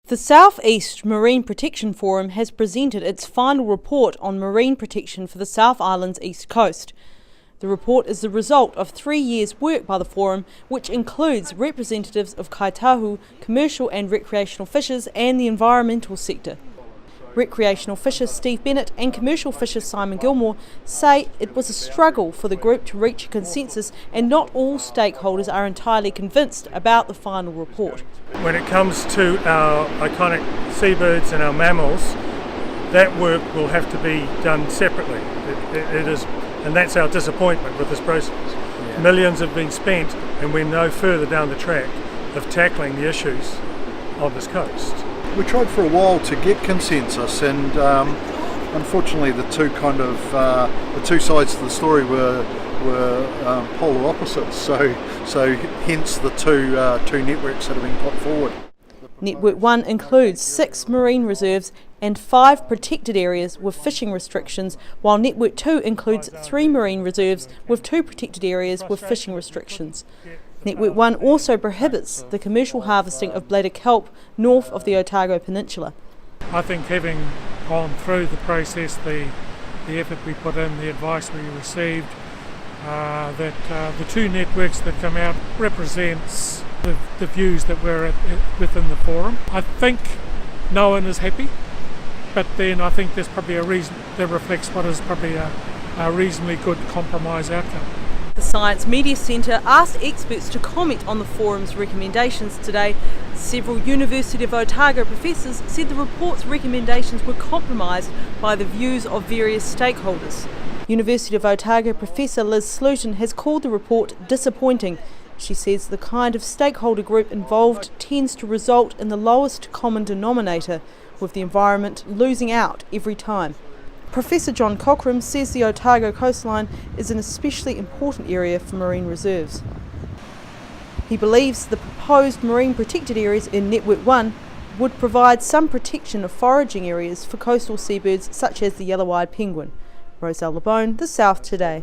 The South East Marine Protection Forum has presented its final report on marine protection for the South Island's east coast. The report is the result of 3 years' work by the Forum, which includes representatives of kaitahu, commercial and recreational fishers and the environmental sector. Recreational fisher Steve Bennett and commercial fisher Simon Gilmore say it was a struggle for the group to reach a consensus, and not all stakeholders are entirely convinced about the final report. When it comes to our iconic seabirds and our mammals, that work will have to be done separately. It is, and that's our disappointment with this process. Yeah. Millions have been spent and we're no further down the track of tackling the issues of this coast. We tried for a while to get consensus, and unfortunately the two sides to the story were polar opposites. So hence the two networks that have been put forward. Network 1 includes 6 marine reserves and 5 protected areas with fishing restrictions, while Network 2 includes 3 marine reserves with 2 protected areas with fishing restrictions. Network 1 also prohibits the commercial harvesting of bladder kelp north of the Otago Peninsula. I think having gone through the process, the effort we put in, the advice we received, that the 2 networks that come out represents the views that were within the forum. I think no one is happy, but then I think there's probably a reason that reflects what is probably a reasonably good compromise outcome. The Science Media Centre asked experts to comment on the forum's recommendations today. Several University of Otago professors said the report's recommendations were compromised by the views of various stakeholders. University of Otago Professor Liz Sluton has called the report disappointing. She says the kind of stakeholder group involved tends to result in the lowest common denominator, with the environment losing out every time. Professor John Cockram says the Otago coastline is an especially important area for marine reserves. He believes the proposed marine protected areas in Network 1 would provide some protection of foraging areas for coastal seabirds such as the yellow-eyed penguin. Roselle LeBone, The South Today.